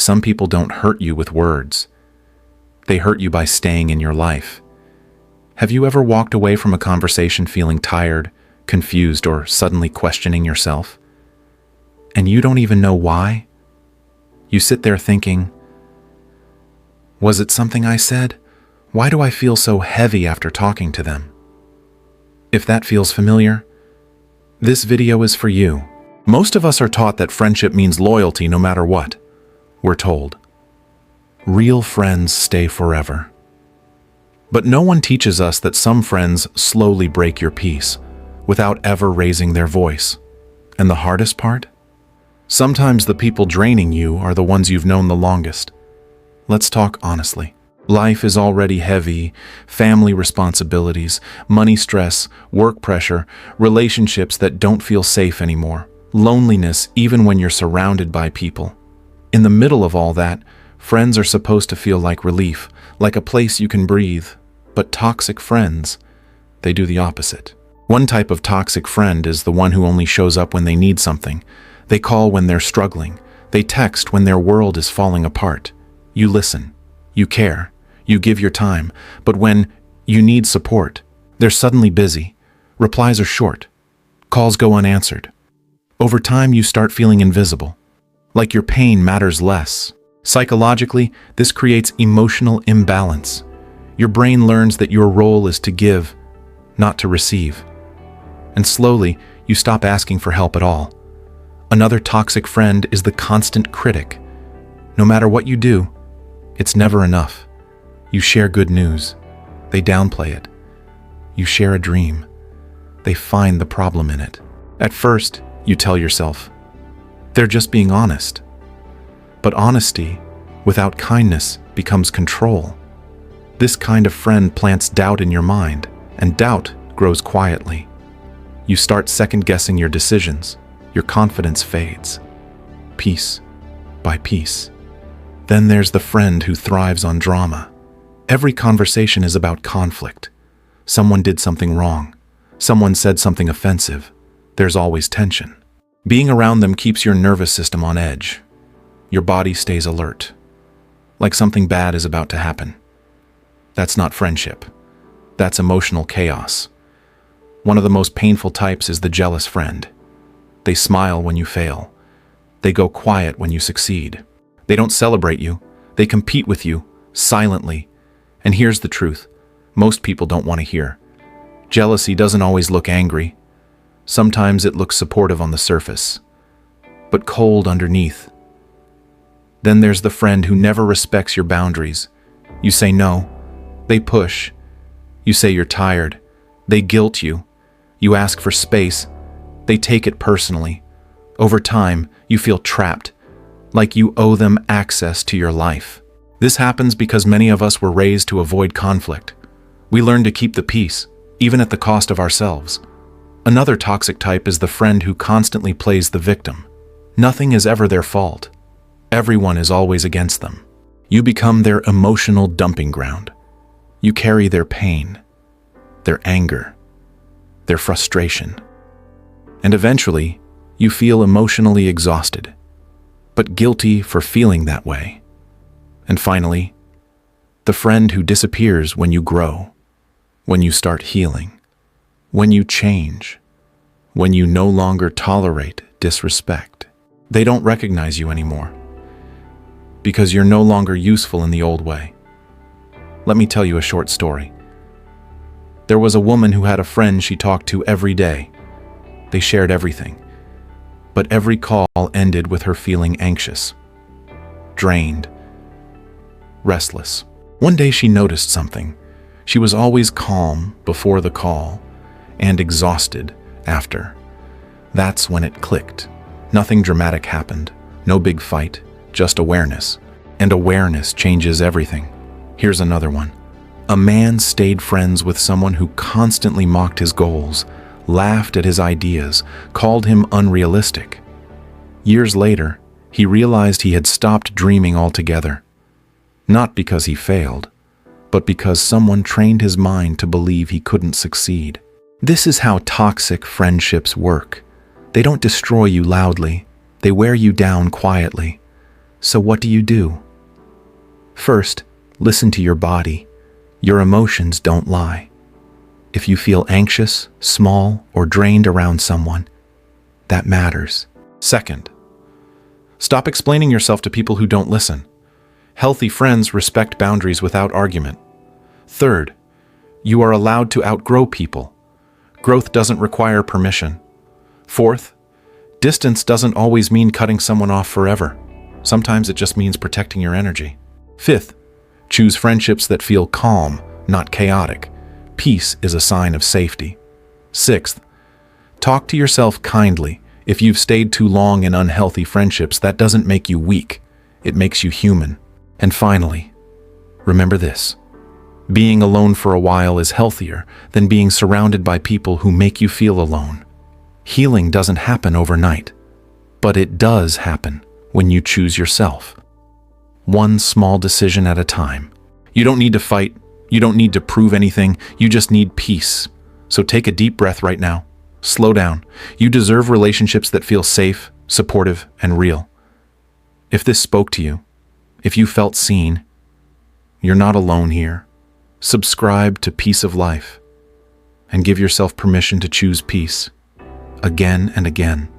some people don't hurt you with words. They hurt you by staying in your life. Have you ever walked away from a conversation feeling tired, confused, or suddenly questioning yourself? And you don't even know why? You sit there thinking, was it something I said? Why do I feel so heavy after talking to them? If that feels familiar, this video is for you. Most of us are taught that friendship means loyalty no matter what. We're told, real friends stay forever. But no one teaches us that some friends slowly break your peace without ever raising their voice. And the hardest part? Sometimes the people draining you are the ones you've known the longest. Let's talk honestly. Life is already heavy, family responsibilities, money stress, work pressure, relationships that don't feel safe anymore, loneliness even when you're surrounded by people. In the middle of all that, friends are supposed to feel like relief, like a place you can breathe. But toxic friends, they do the opposite. One type of toxic friend is the one who only shows up when they need something. They call when they're struggling. They text when their world is falling apart. You listen. You care. You give your time. But when you need support, they're suddenly busy. Replies are short. Calls go unanswered. Over time, you start feeling invisible, like your pain matters less. Psychologically, this creates emotional imbalance. Your brain learns that your role is to give, not to receive. And slowly, you stop asking for help at all. Another toxic friend is the constant critic. No matter what you do, it's never enough. You share good news. They downplay it. You share a dream. They find the problem in it. At first, you tell yourself, they're just being honest. But honesty, without kindness, becomes control. This kind of friend plants doubt in your mind, and doubt grows quietly. You start second-guessing your decisions. Your confidence fades, piece by piece. Then there's the friend who thrives on drama. Every conversation is about conflict. Someone did something wrong. Someone said something offensive. There's always tension. Being around them keeps your nervous system on edge. Your body stays alert, like something bad is about to happen. That's not friendship. That's emotional chaos. One of the most painful types is the jealous friend. They smile when you fail. They go quiet when you succeed. They don't celebrate you. They compete with you, silently. And here's the truth most people don't want to hear. Jealousy doesn't always look angry. Sometimes it looks supportive on the surface, but cold underneath. Then there's the friend who never respects your boundaries. You say no. They push. You say you're tired. They guilt you. You ask for space. They take it personally. Over time, you feel trapped, like you owe them access to your life. This happens because many of us were raised to avoid conflict. We learn to keep the peace, even at the cost of ourselves. Another toxic type is the friend who constantly plays the victim. Nothing is ever their fault. Everyone is always against them. You become their emotional dumping ground. You carry their pain, their anger, their frustration. And eventually, you feel emotionally exhausted, but guilty for feeling that way. And finally, the friend who disappears when you grow, when you start healing, when you change, when you no longer tolerate disrespect. They don't recognize you anymore because you're no longer useful in the old way. Let me tell you a short story. There was a woman who had a friend she talked to every day. They shared everything, but every call ended with her feeling anxious, drained, restless. One day she noticed something. She was always calm before the call and exhausted after. That's when it clicked. Nothing dramatic happened, no big fight, just awareness. And awareness changes everything. Here's another one. A man stayed friends with someone who constantly mocked his goals, laughed at his ideas, called him unrealistic. Years later, he realized he had stopped dreaming altogether. Not because he failed, but because someone trained his mind to believe he couldn't succeed. This is how toxic friendships work. They don't destroy you loudly. They wear you down quietly. So what do? First, listen to your body. Your emotions don't lie. If you feel anxious, small, or drained around someone, that matters. Second, stop explaining yourself to people who don't listen. Healthy friends respect boundaries without argument. Third, you are allowed to outgrow people. Growth doesn't require permission. Fourth, distance doesn't always mean cutting someone off forever. Sometimes it just means protecting your energy. Fifth, choose friendships that feel calm, not chaotic. Peace is a sign of safety. Sixth, talk to yourself kindly. If you've stayed too long in unhealthy friendships, that doesn't make you weak. It makes you human. And finally, remember this. Being alone for a while is healthier than being surrounded by people who make you feel alone. Healing doesn't happen overnight, but it does happen when you choose yourself. One small decision at a time. You don't need to fight. You don't need to prove anything. You just need peace. So take a deep breath right now. Slow down. You deserve relationships that feel safe, supportive, and real. If this spoke to you, if you felt seen, you're not alone here. Subscribe to Peace of Life and give yourself permission to choose peace again and again.